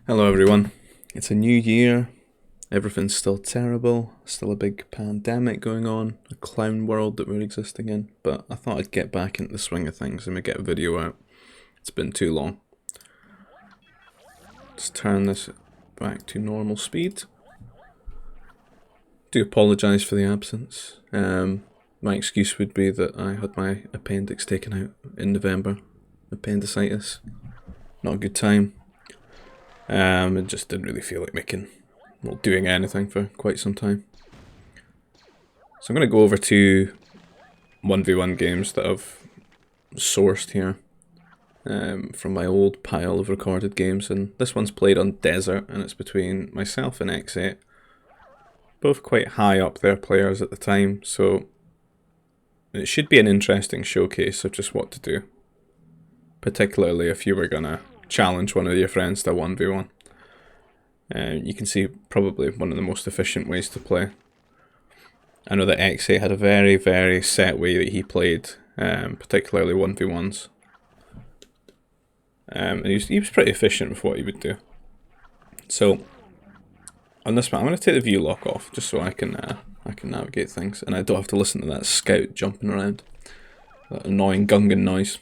Hello everyone. It's a new year. Everything's still terrible. Still a big pandemic going on. A clown world that we're existing in. But I thought I'd get back into the swing of things and we get a video out. It's been too long. Let's turn this back to normal speed. Do apologise for the absence. My excuse would be that I had my appendix taken out in November. Appendicitis. Not a good time. It just didn't really feel like doing anything for quite some time. So I'm going to go over to 1v1 games that I've sourced here from my old pile of recorded games, and this one's played on Desert, and it's between myself and X8. Both quite high up there players at the time, so it should be an interesting showcase of just what to do. Particularly if you were going to challenge one of your friends to 1v1. You can see probably one of the most efficient ways to play. I know that X8 had a very, very set way that he played, particularly 1v1s. And he was pretty efficient with what he would do. So, on this one, I'm going to take the view lock off, just so I can navigate things, and I don't have to listen to that scout jumping around. That annoying Gungan noise.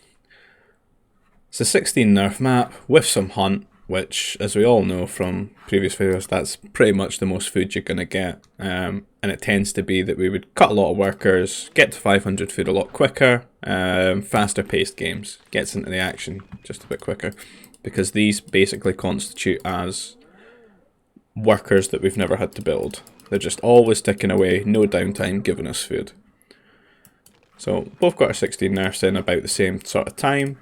It's a 16 nerf map with some hunt, which, as we all know from previous videos, that's pretty much the most food you're going to get. And it tends to be that we would cut a lot of workers, get to 500 food a lot quicker, faster paced games, gets into the action just a bit quicker, because these basically constitute as workers that we've never had to build. They're just always ticking away, no downtime, giving us food. So both got our 16 nerfs in about the same sort of time.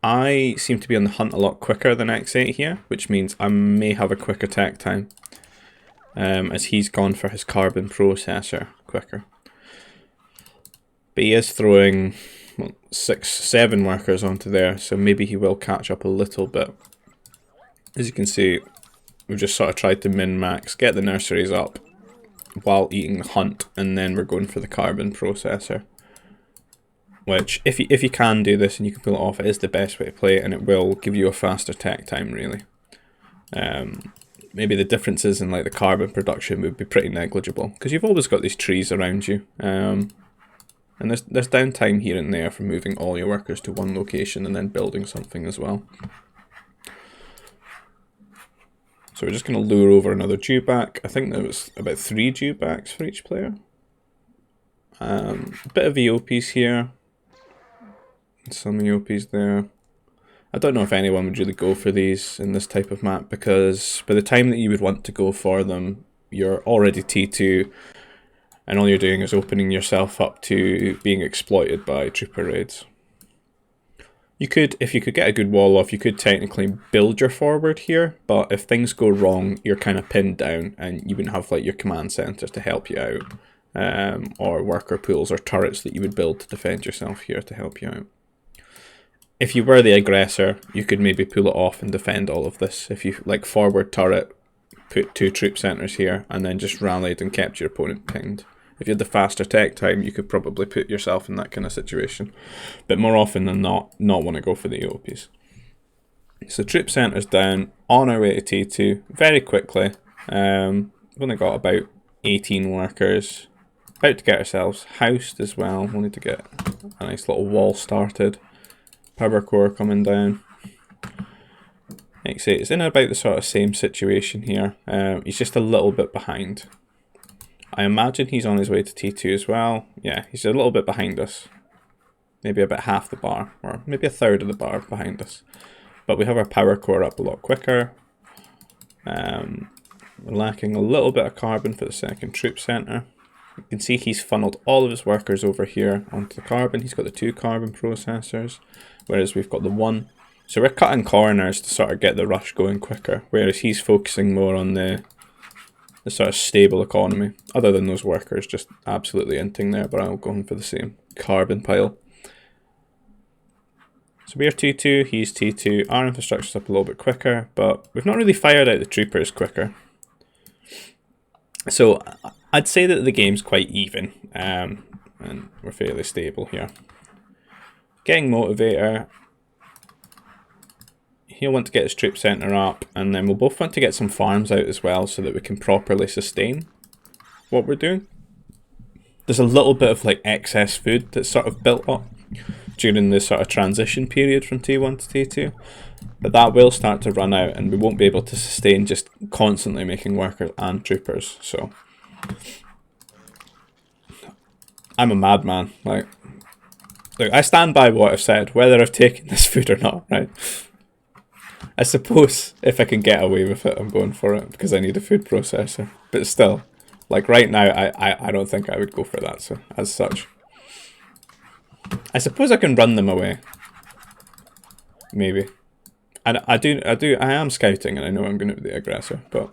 I seem to be on the hunt a lot quicker than X8 here, which means I may have a quick attack time, as he's gone for his carbon processor quicker. But he is throwing 6-7 workers onto there, so maybe he will catch up a little bit. As you can see, we've just sort of tried to min-max, get the nurseries up while eating the hunt, and then we're going for the carbon processor. Which, if you can do this and you can pull it off, it is the best way to play it, and it will give you a faster tech time, really. Maybe the differences in like the carbon production would be pretty negligible, because you've always got these trees around you. And there's downtime here and there from moving all your workers to one location and then building something as well. So we're just going to lure over another dewback. I think there was about 3 dewbacks for each player. A bit of EOPs here. Some EOPs there. I don't know if anyone would really go for these in this type of map, because by the time that you would want to go for them, you're already T2, and all you're doing is opening yourself up to being exploited by trooper raids. You could, if you could get a good wall off, you could technically build your forward here, but if things go wrong, you're kind of pinned down, and you wouldn't have like your command centers to help you out, or worker pools or turrets that you would build to defend yourself here to help you out. If you were the aggressor, you could maybe pull it off and defend all of this. If you, like, forward turret, put 2 troop centers here, and then just rallied and kept your opponent pinned. If you had the faster tech time, you could probably put yourself in that kind of situation. But more often than not want to go for the EOPs. So troop centers down, on our way to T2, very quickly. We've only got about 18 workers. About to get ourselves housed as well. We'll need to get a nice little wall started. Power core coming down. X8 is in about the sort of same situation here. He's just a little bit behind. I imagine he's on his way to T2 as well. Yeah, he's a little bit behind us. Maybe about half the bar, or maybe a third of the bar behind us. But we have our power core up a lot quicker. We're lacking a little bit of carbon for the second troop center. You can see he's funneled all of his workers over here onto the carbon. He's got the 2 carbon processors, whereas we've got the 1. So we're cutting corners to sort of get the rush going quicker, whereas he's focusing more on the sort of stable economy, other than those workers just absolutely inting there, but I'm going for the same carbon pile. So we're T2, he's T2, our infrastructure's up a little bit quicker, but we've not really fired out the troopers quicker. So I'd say that the game's quite even, and we're fairly stable here. Getting motivator, he'll want to get his troop centre up, and then we'll both want to get some farms out as well so that we can properly sustain what we're doing. There's a little bit of like excess food that's sort of built up during the sort of transition period from T1 to T2, but that will start to run out and we won't be able to sustain just constantly making workers and troopers. So I'm a madman. Like, look, I stand by what I've said, whether I've taken this food or not, right? I suppose if I can get away with it, I'm going for it because I need a food processor. But still, like right now, I don't think I would go for that. So as such, I suppose I can run them away. Maybe. And I am scouting and I know I'm going to be the aggressor, but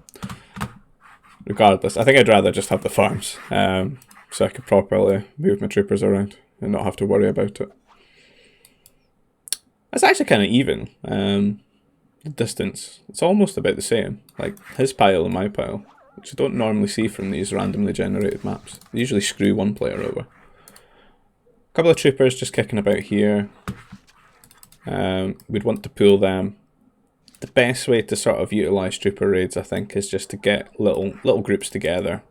regardless, I think I'd rather just have the farms, so I could properly move my troopers around and not have to worry about it. It's actually kind of even. The distance, it's almost about the same, like his pile and my pile, which I don't normally see from these randomly generated maps. They usually screw one player over. A couple of troopers just kicking about here. We'd want to pool them. The best way to sort of utilise trooper raids, I think, is just to get little groups together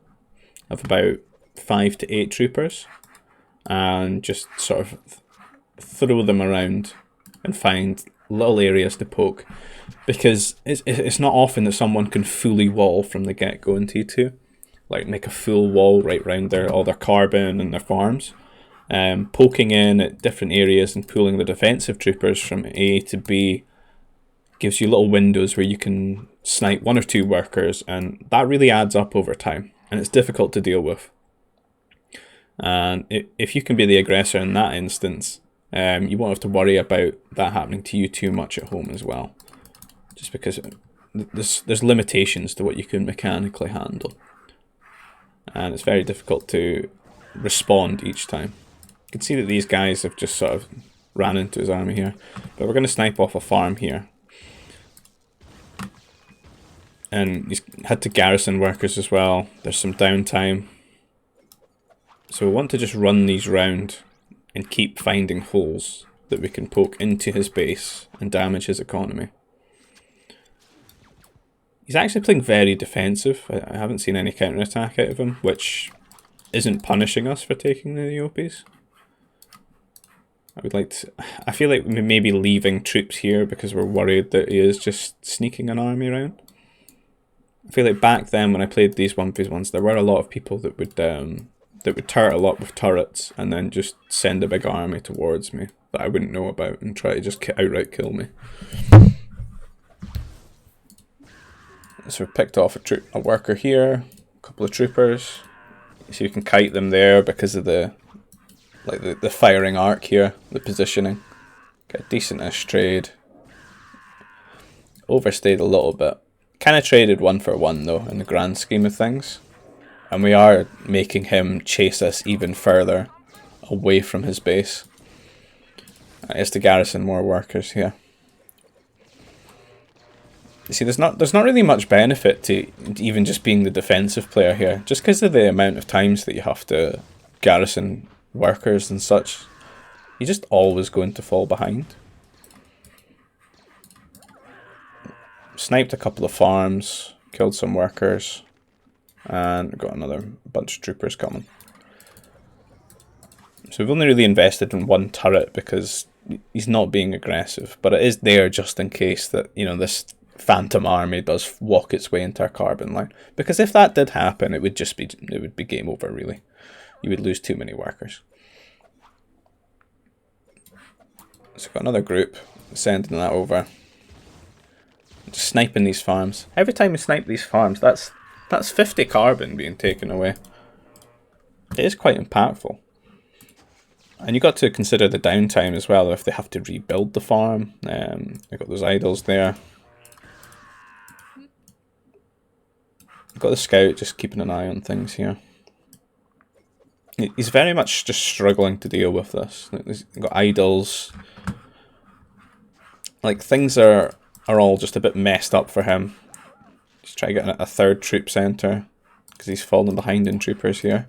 of about 5 to 8 troopers and just sort of throw them around and find little areas to poke, because it's not often that someone can fully wall from the get-go in T2, like make a full wall right round all their carbon and their farms. Poking in at different areas and pulling the defensive troopers from A to B gives you little windows where you can snipe 1 or 2 workers, and that really adds up over time, and it's difficult to deal with. And if you can be the aggressor in that instance, you won't have to worry about that happening to you too much at home as well, just because there's limitations to what you can mechanically handle, and it's very difficult to respond each time. You can see that these guys have just sort of ran into his army here, but we're going to snipe off a farm here, and he's had to garrison workers as well. There's some downtime, so we want to just run these round and keep finding holes that we can poke into his base and damage his economy. He's actually playing very defensive. I haven't seen any counterattack out of him, which isn't punishing us for taking the EOPs. I feel like we may be leaving troops here because we're worried that he is just sneaking an army around. I feel like back then when I played these 1v1s, there were a lot of people that would turtle up with turrets and then just send a big army towards me that I wouldn't know about and try to just outright kill me. So we picked off a worker here, a couple of troopers. So you can kite them there because of the firing arc here, the positioning. Get a decent-ish trade. Overstayed a little bit. Kind of traded 1 for 1 though in the grand scheme of things. And we are making him chase us even further away from his base. He has to garrison more workers here. You see, there's not really much benefit to even just being the defensive player here, just because of the amount of times that you have to garrison workers and such. You're just always going to fall behind. Sniped a couple of farms, killed some workers, and got another bunch of troopers coming. So we've only really invested in 1 turret because he's not being aggressive, but it is there just in case that, you know, this phantom army does walk its way into our carbon line. Because if that did happen, it would be game over really. You would lose too many workers. So we've got another group, sending that over. Just sniping these farms. Every time we snipe these farms, that's 50 carbon being taken away. It is quite impactful. And you got to consider the downtime as well, if they have to rebuild the farm. We've got those idols there. We've got the scout just keeping an eye on things here. He's very much just struggling to deal with this. We've got idols. Like, things are all just a bit messed up for him. He's trying to get a 3rd troop centre because he's fallen behind in troopers here.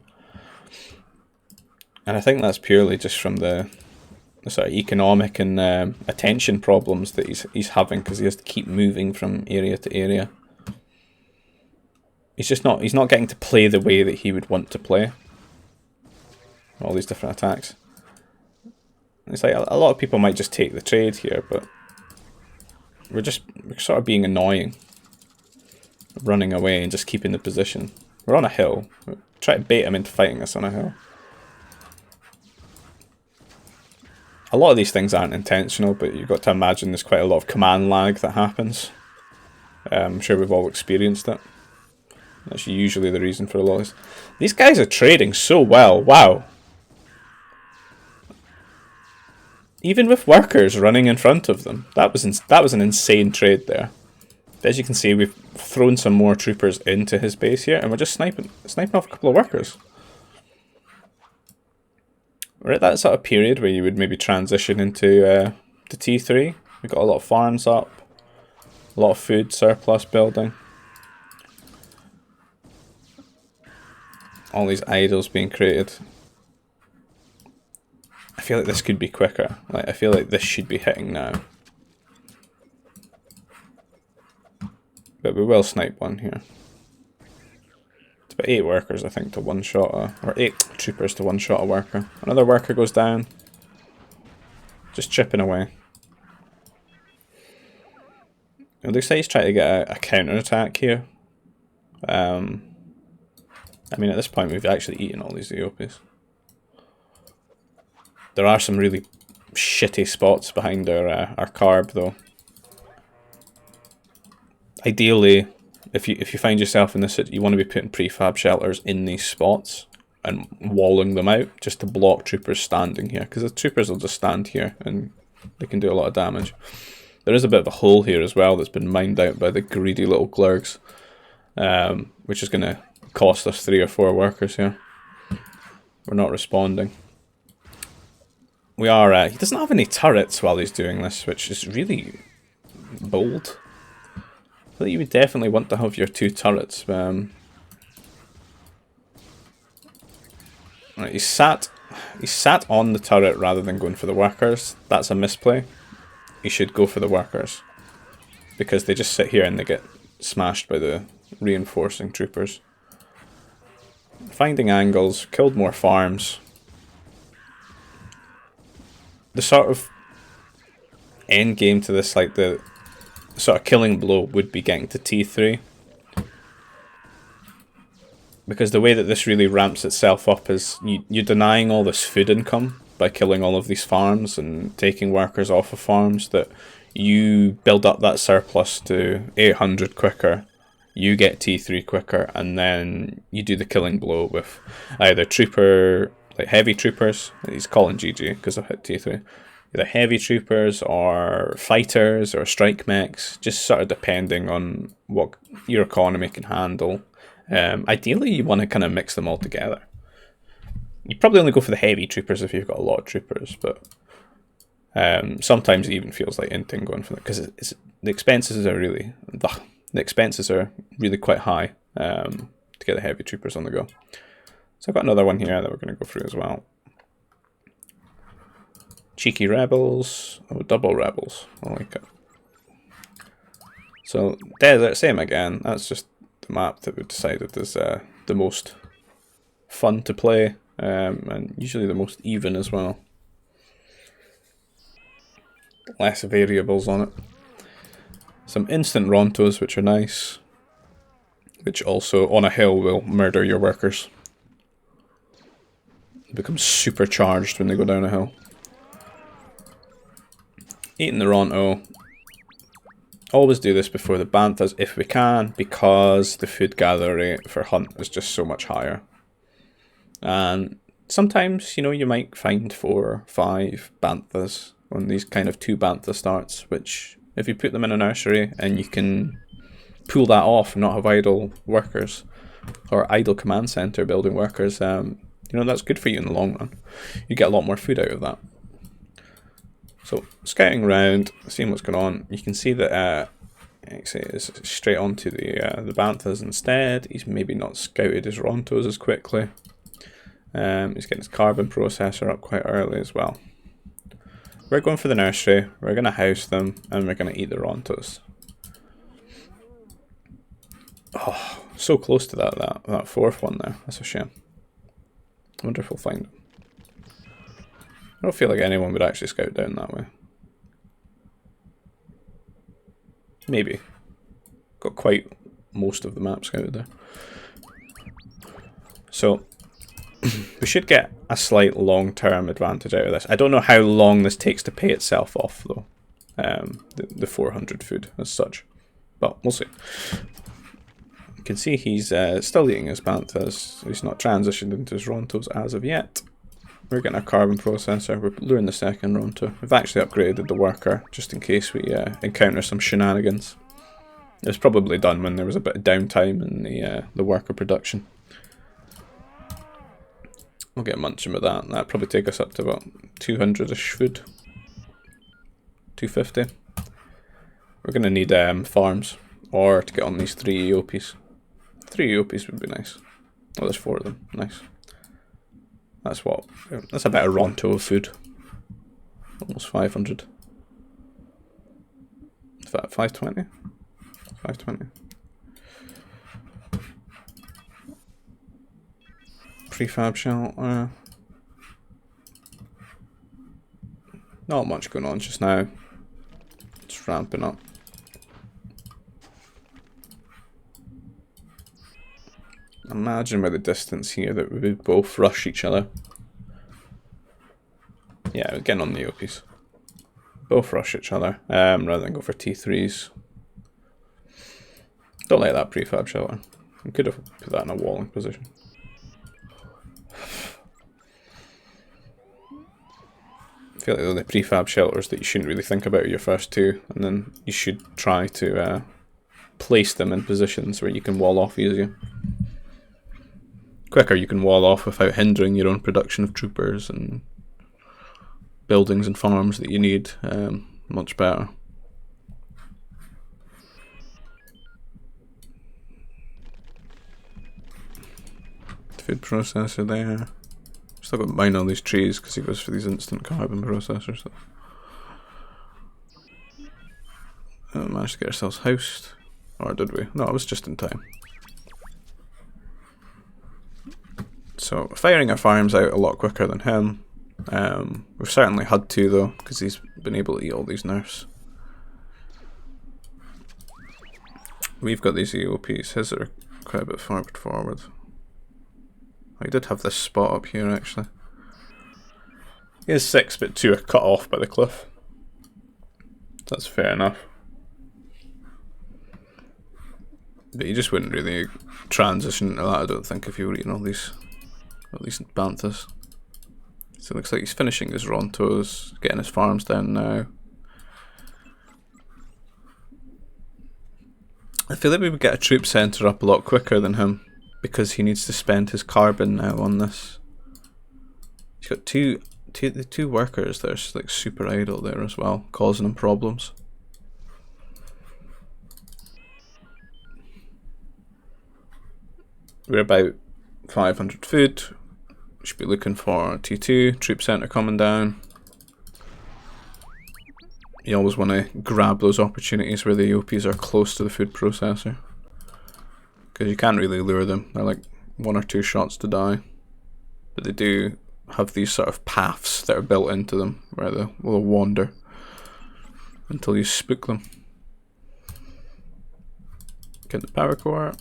And I think that's purely just from the sort of economic and attention problems that he's having because he has to keep moving from area to area. He's not getting to play the way that he would want to play. All these different attacks. It's like a lot of people might just take the trade here, but we're sort of being annoying. Running away and just keeping the position. We're on a hill. Try to bait him into fighting us on a hill. A lot of these things aren't intentional, but you've got to imagine there's quite a lot of command lag that happens. I'm sure we've all experienced it. That's usually the reason for a lot of this. These guys are trading so well. Wow. Even with workers running in front of them. That was an insane trade there. As you can see, we've thrown some more troopers into his base here, and we're just sniping off a couple of workers. We're at that sort of period where you would maybe transition into to T3. We've got a lot of farms up, a lot of food surplus building. All these idols being created. I feel like this could be quicker. Like, I feel like this should be hitting now. But we will snipe one here. It's about 8 workers, I think, to one shot or 8 troopers to one shot a worker. Another worker goes down. Just chipping away. It looks like he's trying to get a counter-attack here. I mean, at this point, we've actually eaten all these Eopies. There are some really shitty spots behind our carb, though. Ideally, if you find yourself in this, you want to be putting prefab shelters in these spots and walling them out just to block troopers standing here, because the troopers will just stand here and they can do a lot of damage. There is a bit of a hole here as well that's been mined out by the greedy little glurgs, which is going to cost us 3 or 4 workers here. We're not responding. We are. He doesn't have any turrets while he's doing this, which is really bold. I think you would definitely want to have your 2 turrets. Right, he sat on the turret rather than going for the workers. That's a misplay. He should go for the workers, because they just sit here and they get smashed by the reinforcing troopers. Finding angles, killed more farms. The sort of end game to this, like the sort of killing blow, would be getting to T3. Because the way that this really ramps itself up is you're denying all this food income by killing all of these farms and taking workers off of farms, that you build up that surplus to 800 quicker, you get T3 quicker, and then you do the killing blow with either trooper, like heavy troopers, he's calling GG because I've hit T3, either heavy troopers or fighters or strike mechs, just sort of depending on what your economy can handle. Ideally you want to kind of mix them all together. You probably only go for the heavy troopers if you've got a lot of troopers, but sometimes it even feels like inting going for that, because the expenses are really quite high to get the heavy troopers on the go. So I've got another one here that we're going to go through as well. Cheeky rebels, double rebels. I like it. So desert, same again. That's just the map that we've decided is the most fun to play, and usually the most even as well. Less variables on it. Some instant Rontos, which are nice, which also on a hill will murder your workers. They become supercharged when they go down a hill. Eating the Ronto. Always do this before the Banthas if we can, because the food gather rate for hunt is just so much higher. And sometimes, you know, you might find 4 or 5 Banthas on these kind of 2 Bantha starts, which if you put them in a nursery and you can pull that off and not have idle workers or idle command center building workers, you know, that's good for you in the long run. You get a lot more food out of that. So scouting around, seeing what's going on, you can see that it's straight onto the Banthas instead. He's maybe not scouted his Rontos as quickly. He's getting his carbon processor up quite early as well. We're going for the nursery, we're going to house them, and we're going to eat the Rontos. Oh, so close to that fourth one there. That's a shame. I wonder if we'll find them. I don't feel like anyone would actually scout down that way. Maybe. Got quite most of the map scouted there. So, we should get a slight long-term advantage out of this. I don't know how long this takes to pay itself off, though. The 400 food as such. But we'll see. You can see he's still eating his banthas. He's not transitioned into his Rontos as of yet. We're getting a carbon processor. We're luring the second Ronto. We've actually upgraded the worker, just in case we encounter some shenanigans. It was probably done when there was a bit of downtime in the worker production. We'll get munching with that. That'll probably take us up to about 200-ish food. 250. We're going to need farms, or to get on these 3 EOPs. 3 EOPs would be nice. Oh, there's 4 of them. Nice. That's what. That's a better Ronto of food. Almost 500. 520? 520. Prefab shelter. Not much going on just now. It's ramping up. Imagine by the distance here that we would both rush each other. Yeah, we're getting on the OPs. Both rush each other, rather than go for T3s. Don't like that prefab shelter. We could have put that in a walling position. I feel like they're the prefab shelters that you shouldn't really think about your first 2, and then you should try to place them in positions where you can wall off easier. Quicker you can wall off without hindering your own production of troopers and buildings and farms that you need, much better. Food processor there. Still got to mine all these trees because he goes for these instant carbon processors. Managed to get ourselves housed. Or did we? No, it was just in time. So, firing our farms out a lot quicker than him. We've certainly had to, though, because he's been able to eat all these nerfs. We've got these EOPs. His are quite a bit forward. I did have this spot up here, actually. He is 6, but 2 are cut off by the cliff. That's fair enough. But you just wouldn't really transition into that, I don't think, if you were eating all these banthas. So it looks like he's finishing his Rontos, getting his farms down now. I feel like we would get a troop centre up a lot quicker than him, because he needs to spend his carbon now on this. He's got two workers that are like super idle there as well, causing him problems. We're about 500 food. Should be looking for T2, troop centre coming down. You always want to grab those opportunities where the EOPs are close to the food processor, because you can't really lure them. They're like 1 or 2 shots to die. But they do have these sort of paths that are built into them where they will wander until you spook them. Get the power core.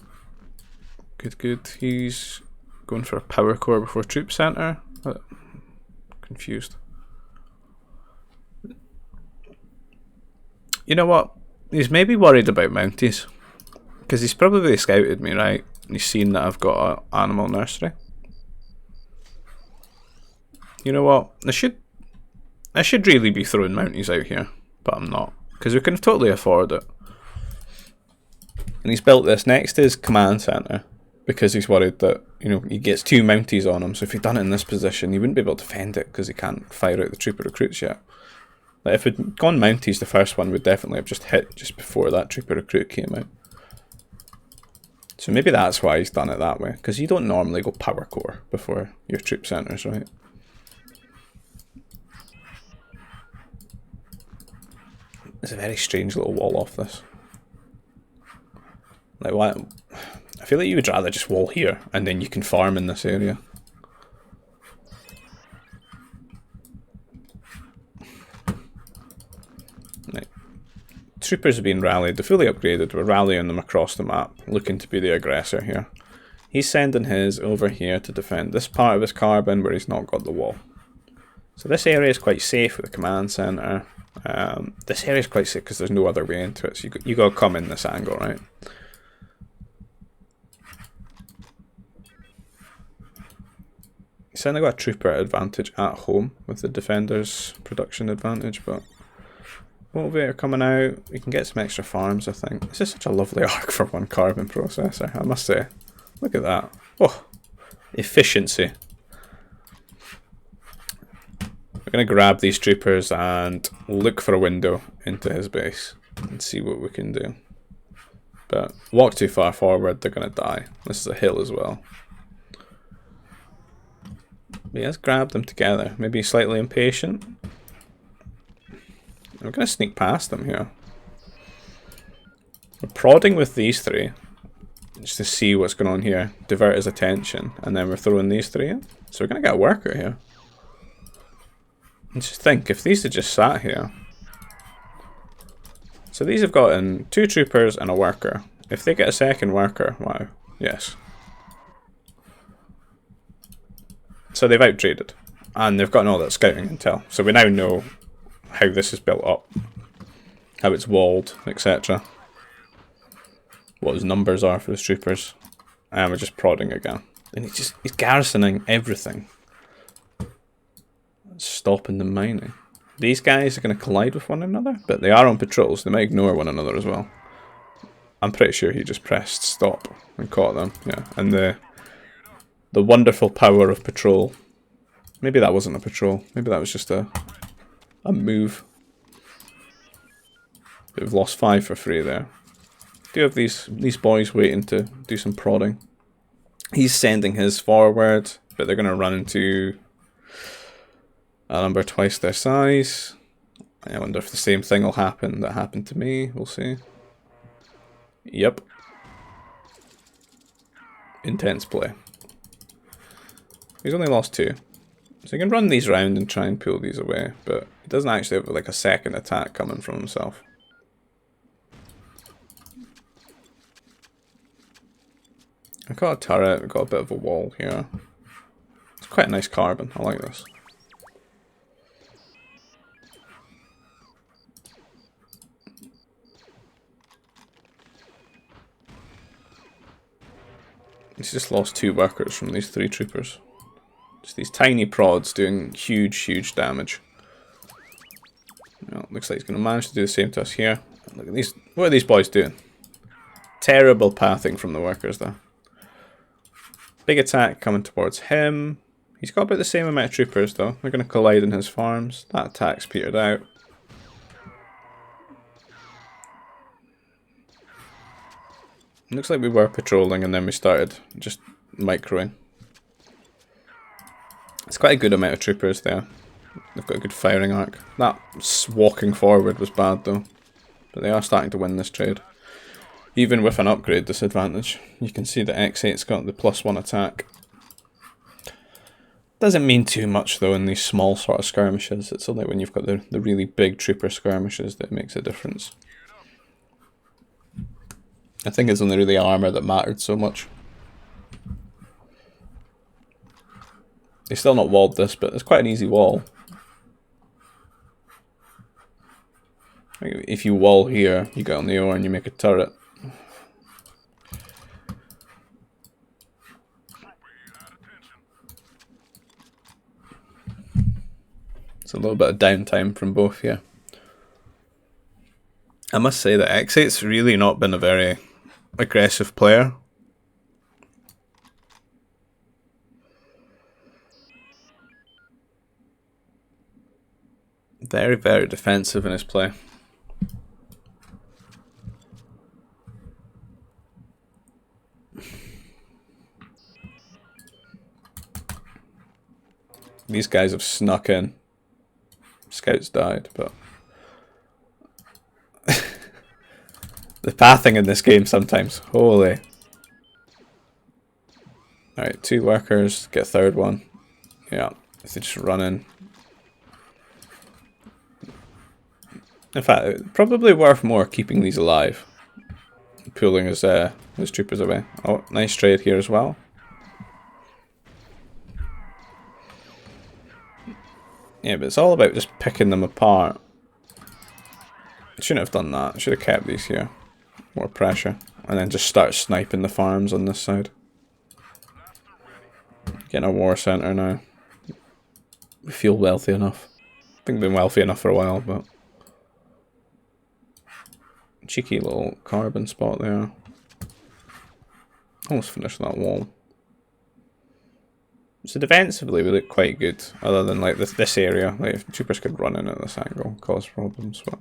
Good. He's going for a power core before troop centre. Confused. You know what? He's maybe worried about Mounties. Because he's probably scouted me, right? And he's seen that I've got an animal nursery. You know what? I should really be throwing Mounties out here. But I'm not. Because we can totally afford it. And he's built this next to his command centre. Because he's worried that, you know, he gets 2 Mounties on him. So if he'd done it in this position, he wouldn't be able to defend it because he can't fire out the trooper recruits yet. Like if we'd gone Mounties, the first one would definitely have just hit just before that trooper recruit came out. So maybe that's why he's done it that way. Because you don't normally go power core before your troop centres, right? There's a very strange little wall off this. Like, why? I feel like you would rather just wall here, and then you can farm in this area. Right. Troopers are being rallied. They're fully upgraded. We're rallying them across the map, looking to be the aggressor here. He's sending his over here to defend this part of his carbon where he's not got the wall. So this area is quite safe with the command center. This area is quite safe because there's no other way into it. So you got to come in this angle, right? He's certainly got a trooper advantage at home with the defender's production advantage, but motivator coming out. We can get some extra farms, I think. This is such a lovely arc for one carbon processor, I must say. Look at that. Oh, efficiency. We're going to grab these troopers and look for a window into his base and see what we can do. But walk too far forward, they're going to die. This is a hill as well. But let's grab them together. Maybe slightly impatient. We're going to sneak past them here. We're prodding with these three just to see what's going on here, divert his attention, and then we're throwing these three in. So we're going to get a worker here. And just think, if these had just sat here. So these have gotten 2 troopers and a worker. If they get a second worker, wow, yes. So they've out-traded. And they've gotten all that scouting intel. So we now know how this is built up. How it's walled, etc. What his numbers are for his troopers. And we're just prodding again. And he's garrisoning everything. Stopping them mining. These guys are going to collide with one another, but they are on patrols. They might ignore one another as well. I'm pretty sure he just pressed stop and caught them. Yeah, and the wonderful power of patrol. Maybe that wasn't a patrol. Maybe that was just a move. We've lost 5 for free there. Do have these boys waiting to do some prodding. He's sending his forward, but they're going to run into a number twice their size. I wonder if the same thing will happen that happened to me. We'll see. Yep. Intense play. He's only lost 2. So he can run these round and try and pull these away, but he doesn't actually have like a second attack coming from himself. I've got a turret, we've got a bit of a wall here. It's quite a nice carbon, I like this. He's just lost 2 workers from these 3 troopers. Just these tiny prods doing huge damage. Well, looks like he's going to manage to do the same to us here. Look at these. What are these boys doing? Terrible pathing from the workers there. Big attack coming towards him. He's got about the same amount of troopers though. They're going to collide in his farms. That attack's petered out. Looks like we were patrolling and then we started just microing. It's quite a good amount of troopers there. They've got a good firing arc. That walking forward was bad though. But they are starting to win this trade. Even with an upgrade disadvantage. You can see that X8's got the +1 attack. Doesn't mean too much though in these small sort of skirmishes. It's only when you've got the really big trooper skirmishes that it makes a difference. I think it's only really armor that mattered so much. They still not walled this, but it's quite an easy wall. If you wall here, you get on the ore and you make a turret. It's a little bit of downtime from both here. I must say that X8's really not been a very aggressive player. Very defensive in his play. These guys have snuck in. Scouts died, but The pathing in this game sometimes. Holy. Alright, 2 workers, get a third one. Yeah, if they just run in. In fact, it's probably worth more keeping these alive. Pulling his troopers away. Oh, nice trade here as well. Yeah, but it's all about just picking them apart. I shouldn't have done that. I should have kept these here. More pressure. And then just start sniping the farms on this side. Getting a war centre now. We feel wealthy enough. I think we've been wealthy enough for a while, but... Cheeky little carbon spot there. Almost finished that wall. So defensively we look quite good, other than like this area. Like if troopers could run in at this angle, cause problems. But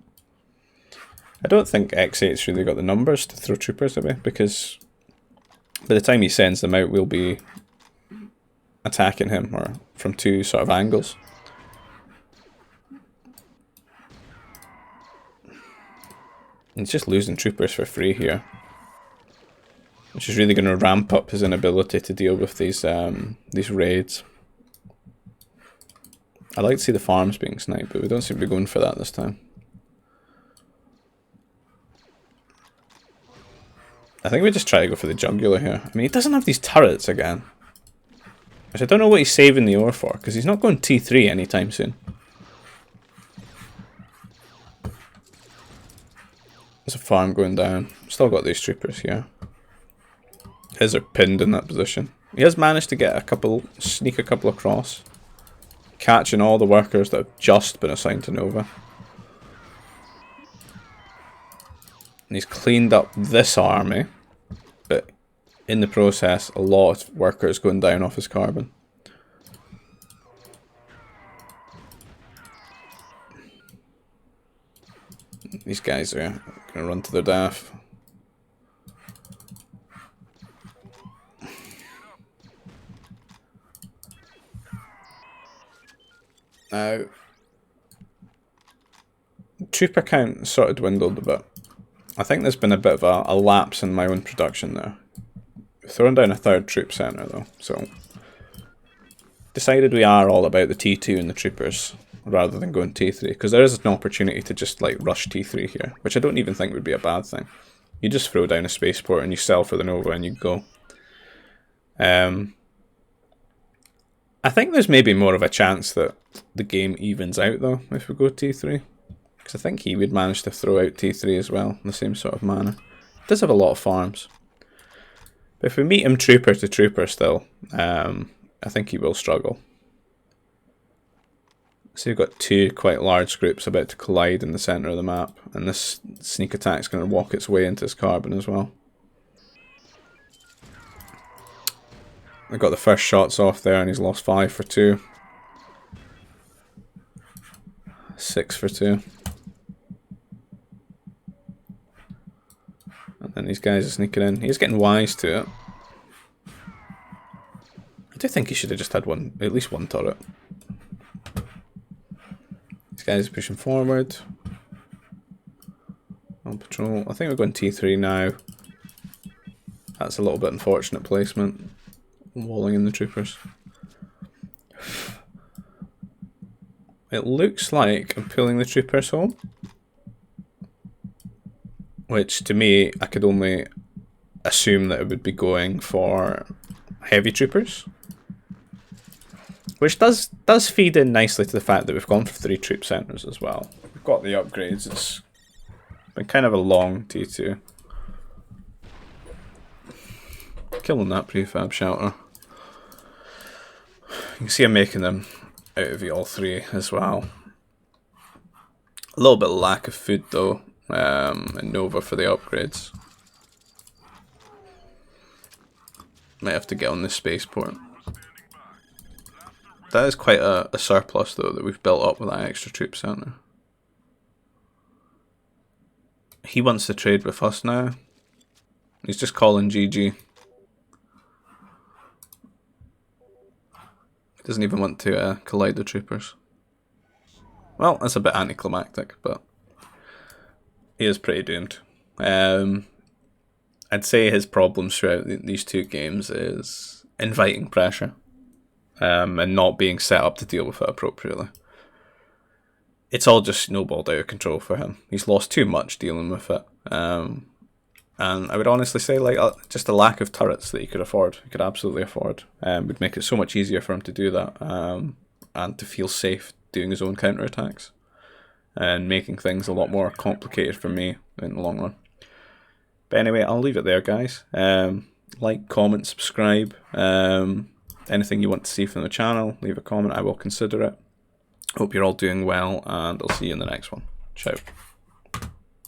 I don't think X8's really got the numbers to throw troopers away, because by the time he sends them out, we'll be attacking him or from 2 sort of angles. He's just losing troopers for free here, which is really going to ramp up his inability to deal with these raids. I like to see the farms being sniped, but we don't seem to be going for that this time. I think we just try to go for the jugular here. I mean, he doesn't have these turrets again, which I don't know what he's saving the ore for, because he's not going T3 anytime soon. There's a farm going down. Still got these troopers here. His are pinned in that position. He has managed to get sneak a couple across, catching all the workers that have just been assigned to Nova. And he's cleaned up this army, but in the process, a lot of workers going down off his carbon. These guys are going to run to their death. Now, trooper count sort of dwindled a bit. I think there's been a bit of a lapse in my own production there. Thrown down a 3rd troop centre though, so decided we are all about the T2 and the troopers rather than going T3, because there is an opportunity to just like rush T3 here, which I don't even think would be a bad thing. You just throw down a spaceport and you sell for the Nova and you go. I think there's maybe more of a chance that the game evens out though if we go T3, because I think he would manage to throw out T3 as well in the same sort of manner. He does have a lot of farms, but if we meet him trooper to trooper still, I think he will struggle. So you've got 2 quite large groups about to collide in the centre of the map, and this sneak attack is going to walk its way into his carbon as well. I got the first shots off there and he's lost 5 for 2. 6 for 2. And then these guys are sneaking in. He's getting wise to it. I do think he should have just had at least one turret. These guys are pushing forward. On patrol. I think we're going T3 now. That's a little bit unfortunate placement. Walling in the troopers. It looks like I'm pulling the troopers home, which to me I could only assume that it would be going for heavy troopers, which does feed in nicely to the fact that we've gone for 3 troop centres as well. We've got the upgrades. It's been kind of a long T2. Killing that prefab shelter. You can see I'm making them out of all 3 as well. A little bit of lack of food though, in Nova for the upgrades. Might have to get on this spaceport. That is quite a surplus though that we've built up with that extra troop centre. He wants to trade with us now. He's just calling GG. Doesn't even want to collide the troopers. Well, that's a bit anticlimactic, but he is pretty doomed. I'd say his problems throughout these 2 games is inviting pressure, and not being set up to deal with it appropriately. It's all just snowballed out of control for him. He's lost too much dealing with it. And I would honestly say, like, just a lack of turrets that he could afford. He could absolutely afford. Would make it so much easier for him to do that, and to feel safe doing his own counterattacks, and making things a lot more complicated for me in the long run. But anyway, I'll leave it there, guys. Like, comment, subscribe. Anything you want to see from the channel, leave a comment. I will consider it. Hope you're all doing well, and I'll see you in the next one. Ciao.